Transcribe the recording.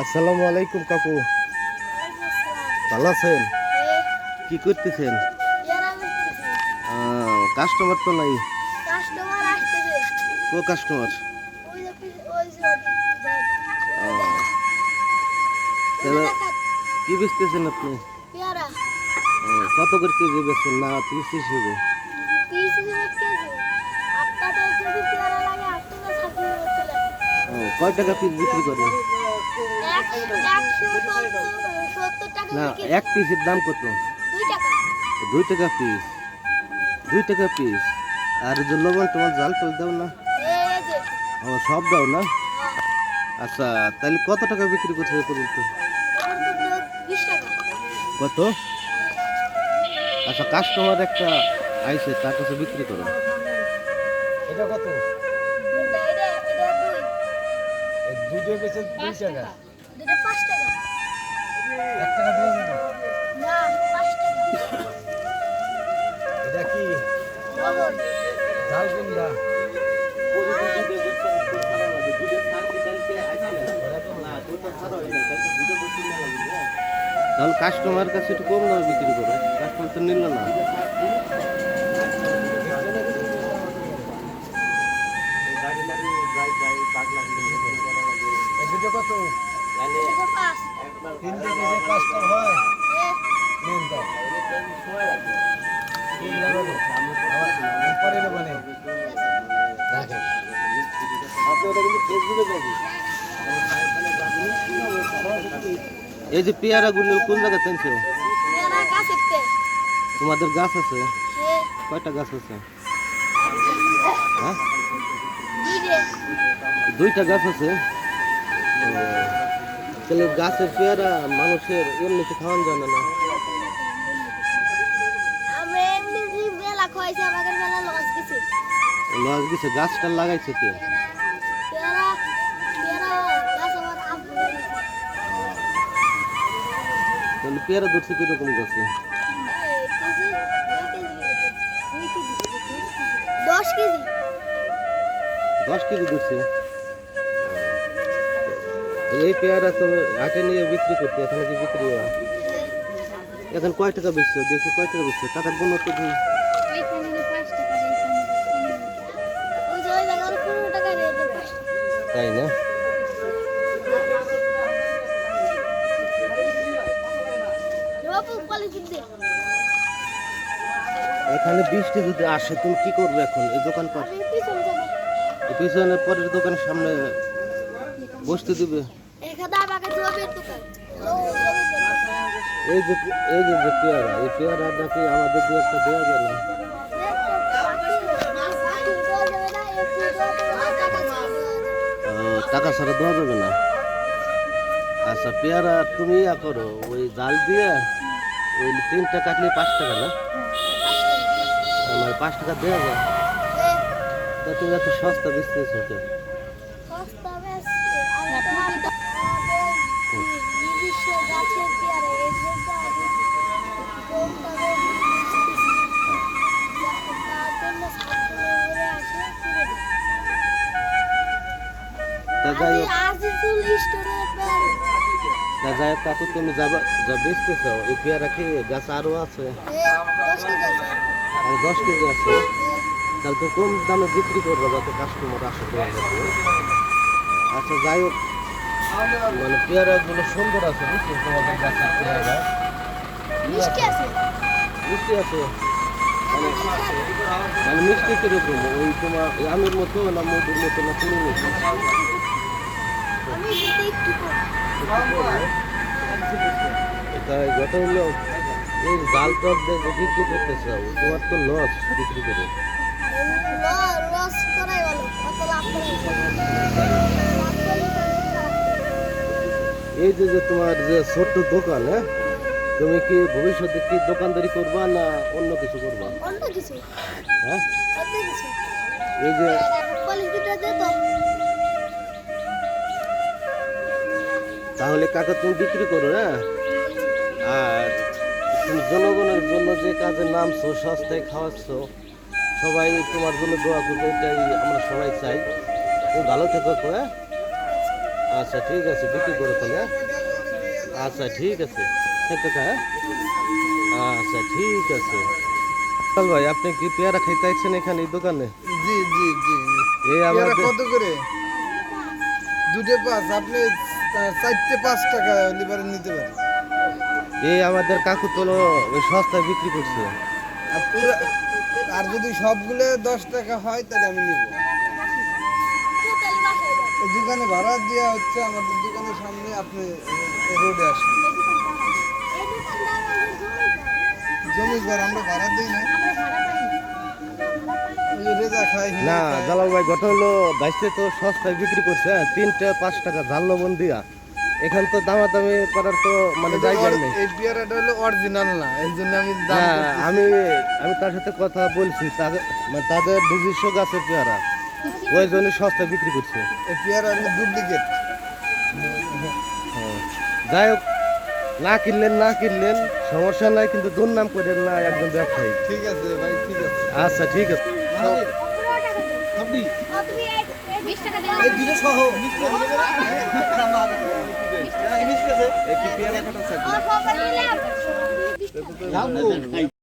আসসালামু আলাইকুম কাকু, ভালো আছেন? কি করতেছেন? কাস্টমার তো নাই। কো কাস্টমার? কি বেচতেছেন আপনি? কত করে কেজি বেচছেন? না পিস হিসেবে? কয় টাকা পিস বিক্রি করেন? না, এক পিসের দাম কত? 2 টাকা পিস। 2 টাকা পিস। আর যে লবণ তোমার জাল টল দাও না? সব দাও না? আচ্ছা, তাহলে কত টাকা বিক্রি করছে এ পর্যন্ত? কত? আচ্ছা, কাস্টমার একটা আইছে, তার কাছে বিক্রি করো। এটা কত? দুটো বেচে 2 টাকা। দুটো 5 টাকা। 1 টাকা দেওয়া যাবে না? না, 5 টাকা। এটা কি লবণ। ঝাল কোনটা? তাহলে কাস্টমার কাছে একটু কম দামে বিক্রি করো, কাস্টমার তো নিল না। দুটো কত? দুটো 5। 3 কেজি 5 টাকা হয়। নিন তো। কি লাগাবো? আবার পরে নেব না। রাখেন। এই যে পেয়ারা গুলো কোন জায়গায় টানছো? মেরা গাছেতে। তোমাদের গাছ আছে? হ্যাঁ। কয়টা গাছ আছে? হ্যাঁ, দুইটা। 2টা গাছ আছে। তাহলে গাছের পেয়ারা মানুষের এমনিতে খাওয়ানো যায় না? আমরা এমনি যে মেলা খাইছি আমাদের মেলা লস গেছে। লস গেছে, গাছটা লাগাইছে কে? পেয়ারা পেয়ারা গাছ আমার আব্বু লাগিয়েছে। তাহলে পেয়ারা ধরছে কিরকম গাছে? KG 10 KG. 10 কেজি ধরছে। এই পেয়ারা তো হাটে নিয়ে বিক্রি করতে, এখন কি বিক্রি হয়? এখন কয় টাকা বেচছো? দেখি কয় টাকা বেচছো, টাকার কোনো তো নেই। এইখানে 5 টাকা এইখানে। ওই যে ওই জায়গায় 15 টাকা দিয়ে দেব। তাই না? বাবু পলিথিন দে। এখানে বৃষ্টি যদি আসে তুমি কি করবে এখন? এই দোকান পার আমি পিছন যাব। পিছনে পরের দোকানের সামনে বসতে দিবে? এখানে আমাকে জমির দোকান। ও জমির দোকান। এই যে এই যে যে পেয়ারা, এই পেয়ারা নাকি আমাদের দু একটা দেওয়া যায় না? টাকা ছাড়া দেওয়া যাবে না? আচ্ছা, পেয়ারা তুমি ইয়া করো, ওই জাল দিয়ে ওই 3টা কাটলে 5 টাকা না? আমার 5 টাকা দেওয়া যায়। তা তুমি এত সস্তা বেচতেছো কেন? তা যাই হোক, কাকু তুমি যাবা যা বেচতেছো, এই পেয়ারা খেয়ে গাছ আরো আছে, আর 10 কেজি আছে, তাহলে তো কম দামে বিক্রি করবো যাতে কাস্টমার আসে তোমার কাছে। আচ্ছা যাই হোক, মানে পেয়ারা গুলো সুন্দর আছে বুঝছো, তোমাদের গাছের পেয়ারা মিষ্টি আছে, মানে মানে মিষ্টি কিরকম? ওই তোমার আমের মতো না মধুর মতো না চিনির মতো? তাই কথা হলো, এই জাল টক দিয়ে বিক্রি করতে চাও, তোমার তো লস বিক্রি করে। এই যে যে তোমার যে ছোট্ট দোকান, হ্যাঁ, তুমি কি ভবিষ্যতে কি দোকানদারি করবা না অন্য কিছু করবা? হ্যাঁ, এই যে তাহলে কাকা তুমি বিক্রি করো, হ্যাঁ, আর তুমি জনগণের জন্য যে কাজে নামছো, সস্তায় খাওয়াচ্ছ, সবাই তোমার জন্য দোয়া করবে, এটাই আমরা সবাই চাই। তুমি ভালো থেকো, হ্যাঁ। আচ্ছা ঠিক আছে বিক্রি করো তাহলে হ্যাঁ? আচ্ছা ঠিক আছে এক টাকা হ্যাঁ? আচ্ছা ঠিক আছে চল ভাই আপনি কি পেয়ারা খাইতে আসছেন এখানে এই দোকানে জি জি জি এই পেয়ারা আমাদের কত করে দুটে 5 আপনি 4টে 5 টাকা লিবারে নিতে পারেন এই আমাদের কাকু তো ওই সস্তায় বিক্রি করছে আর আর যদি সবগুলো 10 টাকা হয় তাহলে আমি নিব এই দোকানে ভাড়া দেওয়া হচ্ছে আমাদের দোকানের সামনে আপনি রোডে আসেন জমি ঘর আমরা ভাড়া দিই না ওই যে রেজা খায় হিনা না খায়। জালাল ভাই ঘটনা হলো বাইশে তো সস্তায় বিক্রি করছে হ্যাঁ 3টা 5 টাকা ঝাল লবণ দিয়া এখান তো দামাদামি করার তো মানে এটা জায়গা নেই এই পেয়ারাটা হলো অরিজিনাল না এই জন্য আমি দাম হ্যাঁ করতেছি। আমি আমি তার সাথে কথা বলছি মানে তাদের নিজস্ব গাছের পেয়ারা ওই জন্য সস্তায় বিক্রি করছে এই পেয়ারা হলো ডুপ্লিকেট হ্যাঁ। যাই হোক না কিনলেন সমস্যা নাই কিন্তু দুর্নাম করেন না একজন ব্যবসায়ী ঠিক আছে ভাই ঠিক আছে আচ্ছা ঠিক আছে আপনি 20 টাকা দেওয়া এই দুটো সহ মিষ্টি হবে না এই কি পেয়ারা কাটা আর সবাই নিলাম